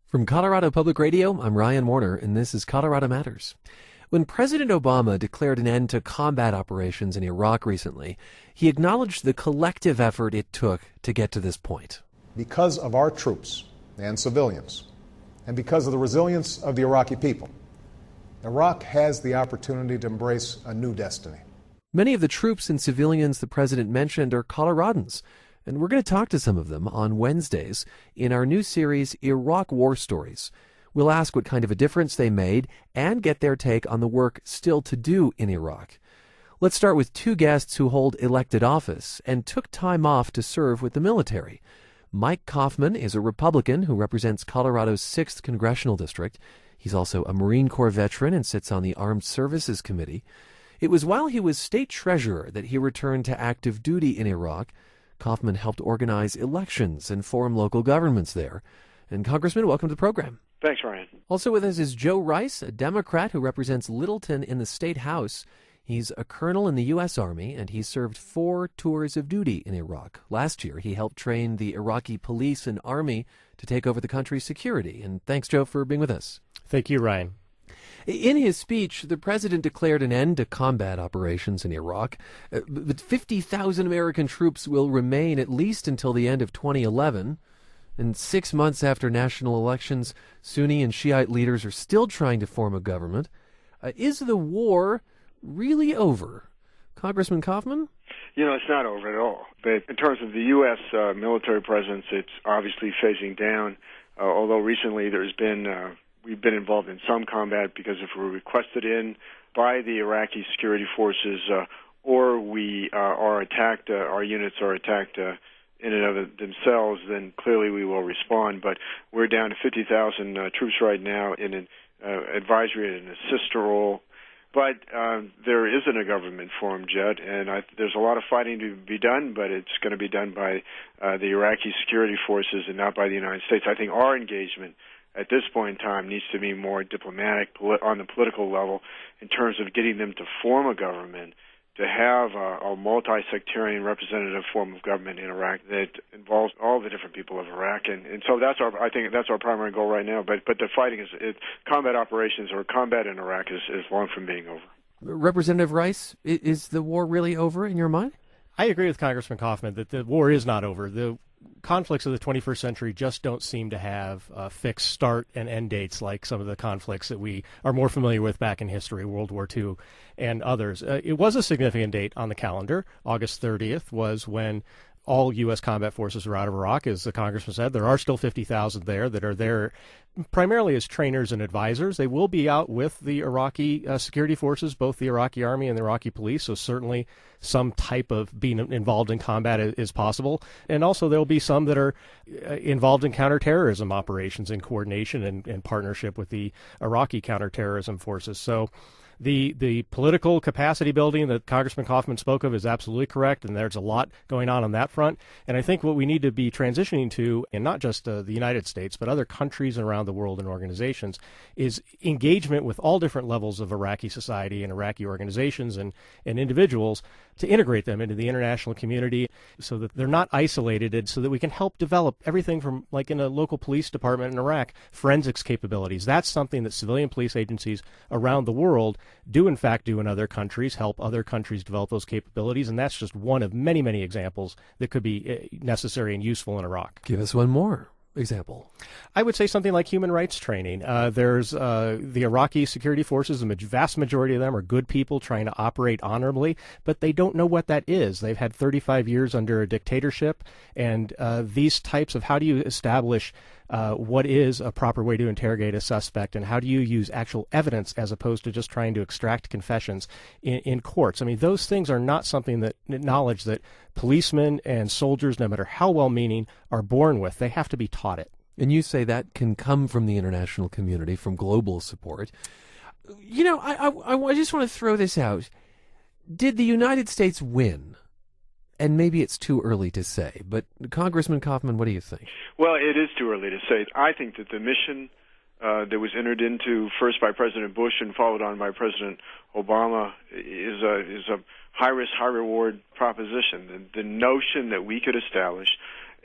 From Colorado Public Radio, I'm Ryan Warner, and this is Colorado Matters. When President Obama declared an end to combat operations in Iraq recently, he acknowledged the collective effort it took to get to this point. Because of our troops and civilians, and because of the resilience of the Iraqi people, Iraq has the opportunity to embrace a new destiny. Many of the troops and civilians the president mentioned are Coloradans, and we're going to talk to some of them on Wednesdays in our new series, Iraq War Stories. We'll ask what kind of a difference they made and get their take on the work still to do in Iraq. Let's start with two guests who hold elected office and took time off to serve with the military. Mike Coffman is a Republican who represents Colorado's 6th Congressional District. He's also a Marine Corps veteran and sits on the Armed Services Committee. It was while he was state treasurer that he returned to active duty in Iraq. Coffman helped organize elections and form local governments there. And Congressman, welcome to the program. Thanks, Ryan. Also with us is Joe Rice, a Democrat who represents Littleton in the state house. He's a colonel in the U.S. Army, and he served 4 tours of duty in Iraq. Last year, he helped train the Iraqi police and army to take over the country's security. And thanks, Joe, for being with us. Thank you, Ryan. In his speech, the president declared an end to combat operations in Iraq, but 50,000 American troops will remain at least until the end of 2011. And 6 months after national elections, Sunni and Shiite leaders are still trying to form a government. Is the war really over? Congressman Coffman? You know, it's not over at all. But in terms of the U.S. Military presence, it's obviously phasing down, although recently we've been involved in some combat because if we're requested in by the Iraqi security forces or we are attacked, our units are attacked in and of themselves, then clearly we will respond. But we're down to 50,000 troops right now in an advisory and assister role. But there isn't a government formed yet, and there's a lot of fighting to be done, but it's going to be done by the Iraqi security forces and not by the United States. I think our engagement at this point in time needs to be more diplomatic on the political level in terms of getting them to form a government, to have a multi-sectarian representative form of government in Iraq that involves all the different people of Iraq, and so I think that's our primary goal right now. But the fighting combat operations or combat in Iraq is long from being over. Representative Rice, is the war really over in your mind? I agree with Congressman Coffman that the war is not over. The conflicts of the 21st century just don't seem to have fixed start and end dates like some of the conflicts that we are more familiar with back in history, World War II and others. It was a significant date on the calendar. August 30th was when all U.S. combat forces are out of Iraq. As the congressman said, there are still 50,000 there that are there primarily as trainers and advisors. They will be out with the Iraqi security forces, both the Iraqi army and the Iraqi police, so certainly some type of being involved in combat is possible. And also there will be some that are involved in counterterrorism operations in coordination and partnership with the Iraqi counterterrorism forces. So the political capacity building that Congressman Coffman spoke of is absolutely correct, and there's a lot going on that front. And I think what we need to be transitioning to, and not just the United States, but other countries around the world and organizations, is engagement with all different levels of Iraqi society and Iraqi organizations and individuals to integrate them into the international community so that they're not isolated and so that we can help develop everything from, like in a local police department in Iraq, forensics capabilities. That's something that civilian police agencies around the world do in fact do in other countries, help other countries develop those capabilities, and that's just one of many, many examples that could be necessary and useful in Iraq. Give us one more example. I would say something like human rights training. There's the Iraqi security forces, the vast majority of them are good people trying to operate honorably, but they don't know what that is. They've had 35 years under a dictatorship, and these types of how do you establish what is a proper way to interrogate a suspect, and how do you use actual evidence as opposed to just trying to extract confessions in courts. I mean, those things are not something that knowledge that policemen and soldiers, no matter how well-meaning, are born with. They have to be taught it. And you say that can come from the international community, from global support. You know, I just want to throw this out. Did the United States win? And maybe it's too early to say, but Congressman Coffman, what do you think? Well, it is too early to say. I think that the mission that was entered into first by President Bush and followed on by President Obama is a high-risk, high-reward proposition. The notion that we could establish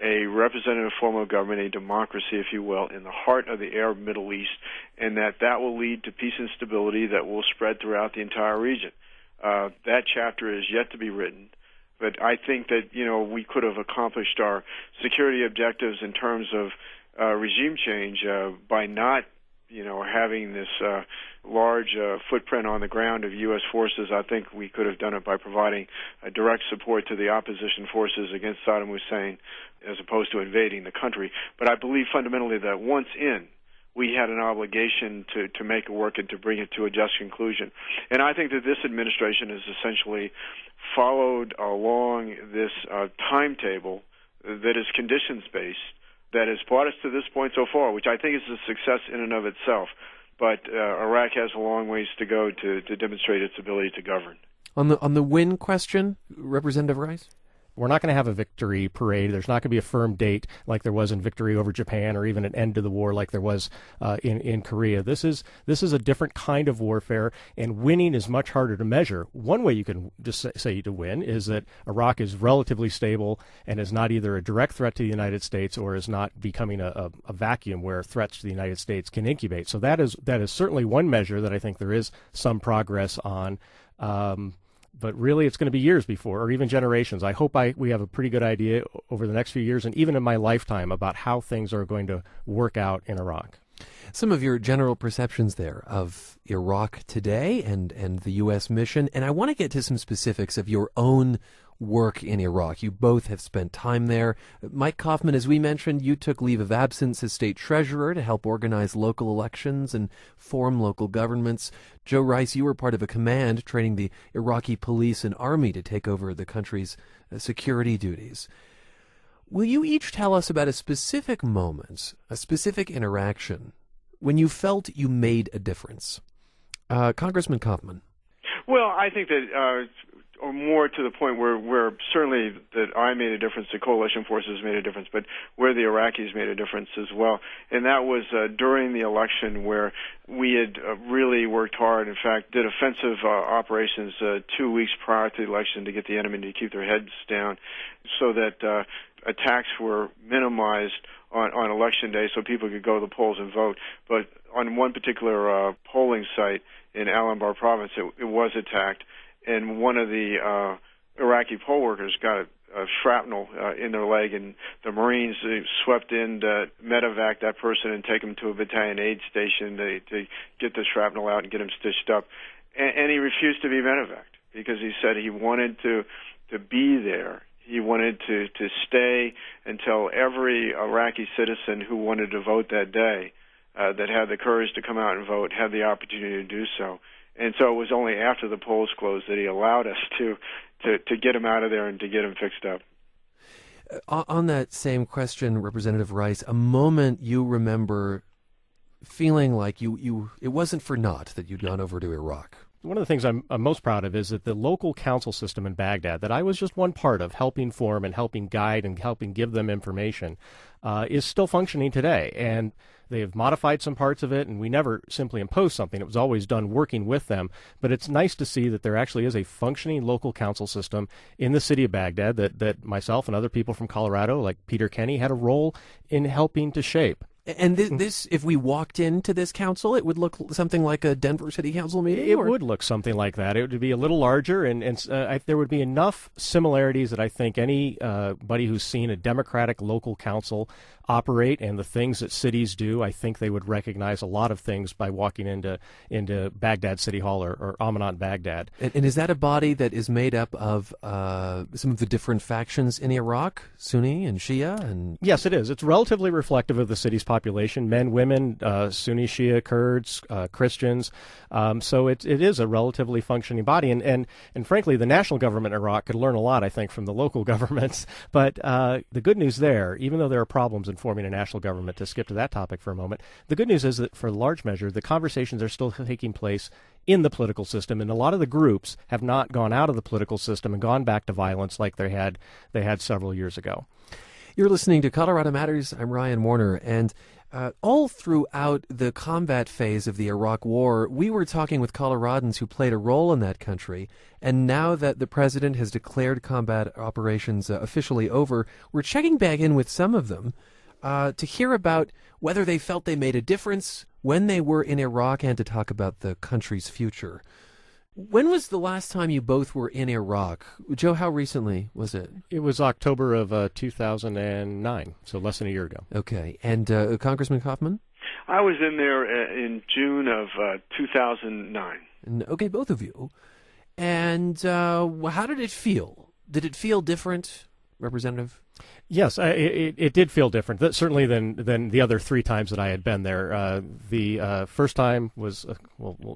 a representative form of government, a democracy, if you will, in the heart of the Arab Middle East, and that will lead to peace and stability that will spread throughout the entire region. That chapter is yet to be written, but I think that, we could have accomplished our security objectives in terms of regime change by not, having this large footprint on the ground of U.S. forces. I think we could have done it by providing direct support to the opposition forces against Saddam Hussein as opposed to invading the country. But I believe fundamentally that once in, we had an obligation to make it work and to bring it to a just conclusion. And I think that this administration has essentially followed along this timetable that is conditions-based, that has brought us to this point so far, which I think is a success in and of itself. But Iraq has a long ways to go to demonstrate its ability to govern. On the win question, Representative Rice? We're not going to have a victory parade. There's not going to be a firm date like there was in victory over Japan, or even an end to the war like there was in Korea. This is a different kind of warfare, and winning is much harder to measure. One way you can just say to win is that Iraq is relatively stable and is not either a direct threat to the United States or is not becoming a vacuum where threats to the United States can incubate. So that is certainly one measure that I think there is some progress on. But really, it's going to be years before, or even generations. I hope we have a pretty good idea over the next few years, and even in my lifetime, about how things are going to work out in Iraq. Some of your general perceptions there of Iraq today and the U.S. mission, and I want to get to some specifics of your own work in Iraq. You both have spent time there. Mike Coffman, as we mentioned, you took leave of absence as state treasurer to help organize local elections and form local governments. Joe Rice, you were part of a command training the Iraqi police and army to take over the country's security duties. Will you each tell us about a specific moment, a specific interaction, when you felt you made a difference? Congressman Coffman. Well, I think that or more to the point where certainly that I made a difference, the coalition forces made a difference, but where the Iraqis made a difference as well. And that was during the election, where we had really worked hard, in fact, did offensive operations 2 weeks prior to the election to get the enemy to keep their heads down so that attacks were minimized on election day so people could go to the polls and vote. But on one particular polling site in Al-Anbar province, it was attacked. And one of the Iraqi poll workers got a shrapnel in their leg, and the Marines swept in to medevac that person and take him to a battalion aid station to get the shrapnel out and get him stitched up. And he refused to be medevaced because he said he wanted to be there. He wanted to stay until every Iraqi citizen who wanted to vote that day, that had the courage to come out and vote, had the opportunity to do so. And so it was only after the polls closed that he allowed us to get him out of there and to get him fixed up. On that same question, Representative Rice, a moment you remember feeling like it wasn't for naught that you'd gone over to Iraq. One of the things I'm most proud of is that the local council system in Baghdad, that I was just one part of helping form and helping guide and helping give them information, is still functioning today. And they have modified some parts of it, and we never simply imposed something. It was always done working with them. But it's nice to see that there actually is a functioning local council system in the city of Baghdad that myself and other people from Colorado, like Peter Kenny, had a role in helping to shape. And this, if we walked into this council, it would look something like a Denver City Council meeting? It would look something like that. It would be a little larger, and there would be enough similarities that I think anybody who's seen a democratic local council operate and the things that cities do, I think they would recognize a lot of things by walking into Baghdad City Hall or Amanat, Baghdad. And is that a body that is made up of some of the different factions in Iraq, Sunni and Shia? And yes, it is. It's relatively reflective of the city's population: men, women, Sunni, Shia, Kurds, Christians. So it is a relatively functioning body, and frankly, the national government in Iraq could learn a lot, I think, from the local governments. But the good news there, even though there are problems in forming a national government, to skip to that topic for a moment, the good news is that for large measure, the conversations are still taking place in the political system, and a lot of the groups have not gone out of the political system and gone back to violence like they had several years ago. You're listening to Colorado Matters. I'm Ryan Warner, and All throughout the combat phase of the Iraq War, we were talking with Coloradans who played a role in that country, and now that the president has declared combat operations officially over, we're checking back in with some of them to hear about whether they felt they made a difference when they were in Iraq and to talk about the country's future. When was the last time you both were in Iraq? Joe, how recently was it? It was October of 2009, so less than a year ago. Okay. And Congressman Coffman? I was in there in June of 2009. Okay, both of you. And how did it feel? Did it feel different, Representative? Yes, it did feel different, certainly than the other 3 times that I had been there. The first time was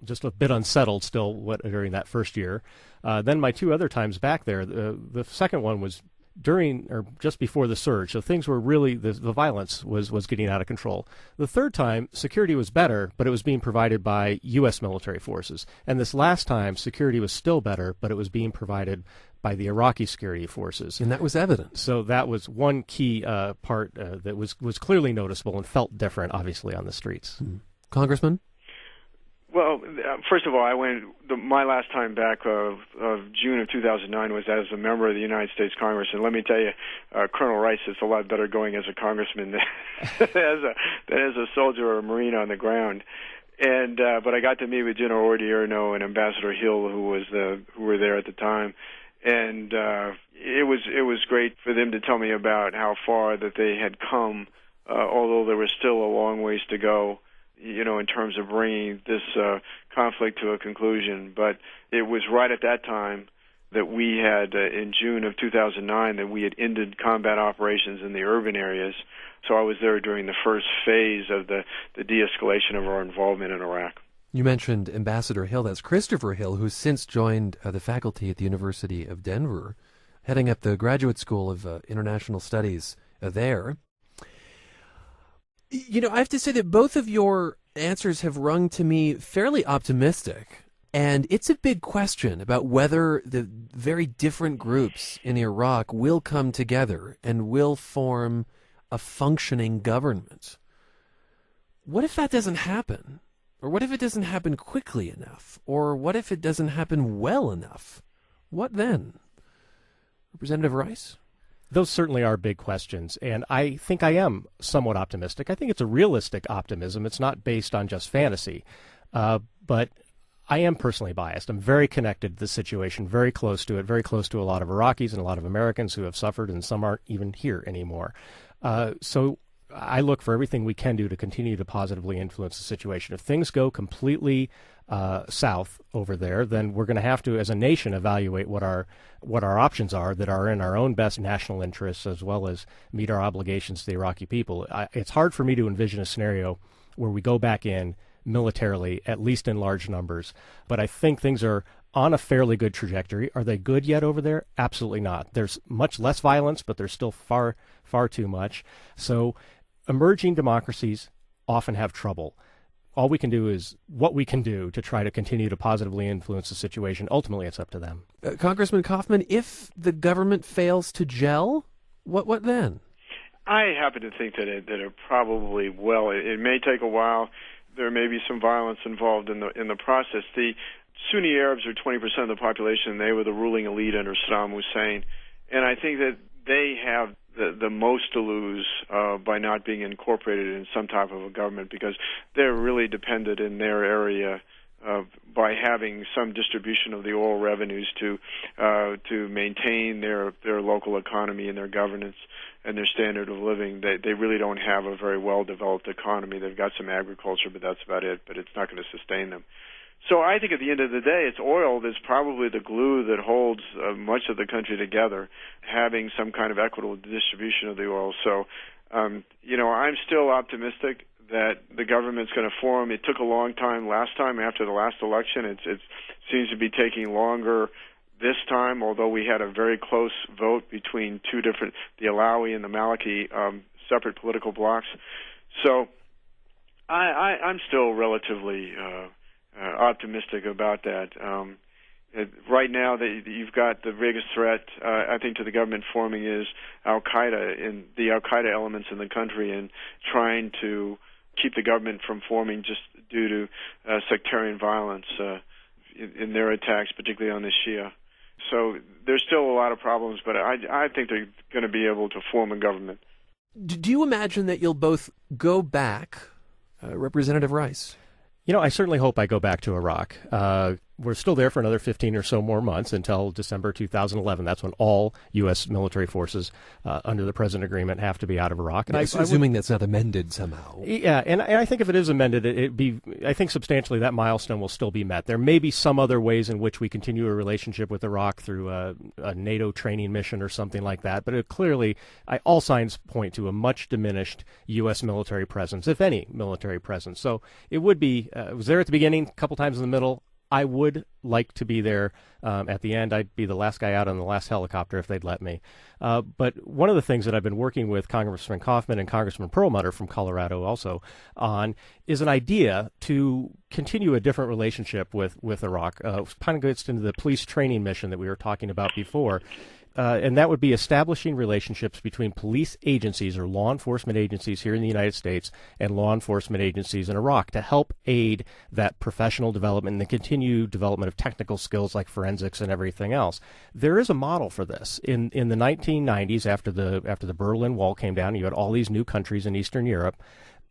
just a bit unsettled still during that first year. Then my 2 other times back there, the second one was during or just before the surge, so things were really, the violence was getting out of control. The third time, security was better, but it was being provided by U.S. military forces. And this last time, security was still better, but it was being provided by the Iraqi security forces. And that was evident. So that was one key part that was clearly noticeable and felt different, obviously, on the streets. Congressman? Well, first of all, my last time back of June of 2009 was as a member of the United States Congress, and let me tell you, Colonel Rice, it's a lot better going as a congressman than as a soldier or a Marine on the ground. And but I got to meet with General Odierno and Ambassador Hill, who were there at the time, and it was great for them to tell me about how far that they had come, although there was still a long ways to go, in terms of bringing this conflict to a conclusion. But it was right at that time that we had, in June of 2009, that we had ended combat operations in the urban areas. So I was there during the first phase of the de-escalation of our involvement in Iraq. You mentioned Ambassador Hill. That's Christopher Hill, who's since joined the faculty at the University of Denver, heading up the Graduate School of International Studies there. I have to say that both of your answers have rung to me fairly optimistic. And it's a big question about whether the very different groups in Iraq will come together and will form a functioning government. What if that doesn't happen? Or what if it doesn't happen quickly enough? Or what if it doesn't happen well enough? What then? Representative Rice? Those certainly are big questions, and I think I am somewhat optimistic. I think it's a realistic optimism. It's not based on just fantasy. But I am personally biased. I'm very connected to the situation, very close to it, very close to a lot of Iraqis and a lot of Americans who have suffered, and some aren't even here anymore. So I look for everything we can do to continue to positively influence the situation. If things go completely south over there, then we're going to have to, as a nation, evaluate what our options are that are in our own best national interests, as well as meet our obligations to the Iraqi people. It's hard for me to envision a scenario where we go back in militarily, at least in large numbers. But I think things are on a fairly good trajectory. Are they good yet over there? Absolutely not. There's much less violence, but there's still far, far too much. So emerging democracies often have trouble. All we can do is what we can do to try to continue to positively influence the situation. Ultimately, it's up to them. Congressman Coffman, if the government fails to gel, what then? I happen to think that it probably will. It may take a while. There may be some violence involved in the process. The Sunni Arabs are 20% of the population. They were the ruling elite under Saddam Hussein, and I think that they have the most to lose by not being incorporated in some type of a government, because they're really dependent in their area by having some distribution of the oil revenues to maintain their local economy and their governance and their standard of living. They really don't have a very well-developed economy. They've got some agriculture, but that's about it, but it's not going to sustain them. So I think at the end of the day, it's oil that's probably the glue that holds much of the country together, having some kind of equitable distribution of the oil. So, I'm still optimistic that the government's going to form. It took a long time last time after the last election. It seems to be taking longer this time, although we had a very close vote between the Alawi and the Maliki separate political blocs. So I'm still relatively optimistic about that. Right now, you've got the biggest threat, I think, to the government forming is Al-Qaeda and the Al-Qaeda elements in the country, and trying to keep the government from forming just due to sectarian violence in their attacks, particularly on the Shia. So there's still a lot of problems, but I think they're going to be able to form a government. Do you imagine that you'll both go back, Representative Rice? I certainly hope I go back to Iraq. We're still there for another 15 or so more months until December 2011. That's when all U.S. military forces under the present agreement have to be out of Iraq. And assuming that's not amended somehow. Yeah, and I think if it is amended, I think substantially that milestone will still be met. There may be some other ways in which we continue a relationship with Iraq through a NATO training mission or something like that. But clearly, all signs point to a much diminished U.S. military presence, if any military presence. So it would be, it was there at the beginning, a couple times in the middle. I would like to be there at the end. I'd be the last guy out on the last helicopter if they'd let me. But one of the things that I've been working with Congressman Coffman and Congressman Perlmutter from Colorado also on is an idea to continue a different relationship with Iraq. Kind of gets into the police training mission that we were talking about before. And that would be establishing relationships between police agencies or law enforcement agencies here in the United States and law enforcement agencies in Iraq to help aid that professional development and the continued development of technical skills like forensics and everything else. There is a model for this. In the 1990s, after the Berlin Wall came down, you had all these new countries in Eastern Europe.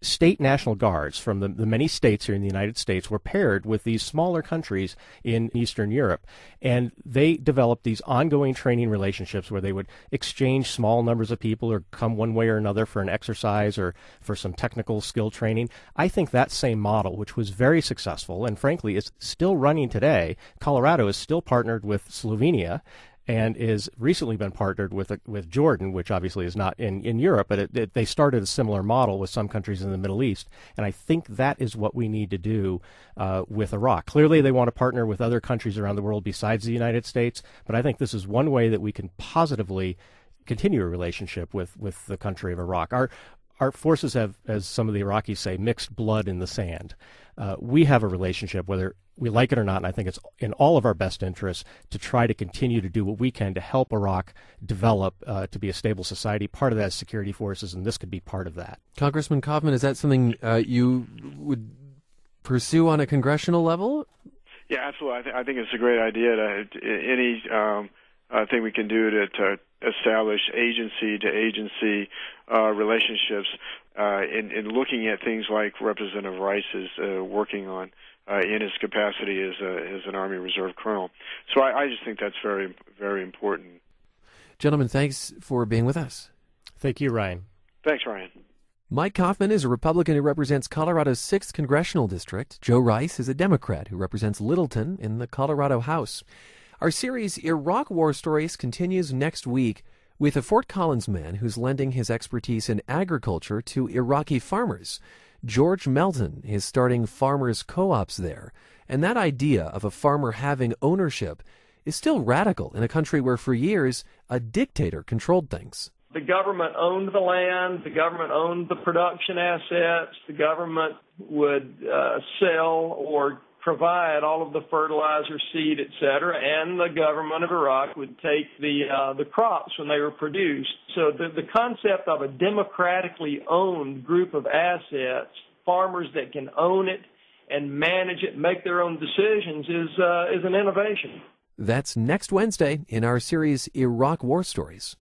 State National Guards from the many states here in the United States were paired with these smaller countries in Eastern Europe, and they developed these ongoing training relationships where they would exchange small numbers of people or come one way or another for an exercise or for some technical skill training. I think that same model, which was very successful and frankly is still running today, Colorado is still partnered with Slovenia and is recently been partnered with Jordan, which obviously is not in Europe, but they started a similar model with some countries in the Middle East, and I think that is what we need to do with Iraq. Clearly, they want to partner with other countries around the world besides the United States, but I think this is one way that we can positively continue a relationship with the country of Iraq. Our forces have, as some of the Iraqis say, mixed blood in the sand. We have a relationship, whether we like it or not, and I think it's in all of our best interests to try to continue to do what we can to help Iraq develop to be a stable society. Part of that is security forces, and this could be part of that. Congressman Coffman, is that something you would pursue on a congressional level? Yeah, absolutely. I think it's a great idea. Any thing we can do to establish agency-to-agency relationships in looking at things like Representative Rice is working on in his capacity as an Army Reserve colonel. So I just think that's very, very important. Gentlemen, thanks for being with us. Thank you, Ryan. Thanks, Ryan. Mike Coffman is a Republican who represents Colorado's 6th Congressional District. Joe Rice is a Democrat who represents Littleton in the Colorado House. Our series, Iraq War Stories, continues next week with a Fort Collins man who's lending his expertise in agriculture to Iraqi farmers. George Melton is starting farmers' co-ops there, and that idea of a farmer having ownership is still radical in a country where for years a dictator controlled things. The government owned the land, the government owned the production assets, the government would sell or provide all of the fertilizer, seed, etc., and the government of Iraq would take the crops when they were produced. So the concept of a democratically owned group of assets, farmers that can own it and manage it, make their own decisions, is an innovation. That's next Wednesday in our series Iraq War Stories.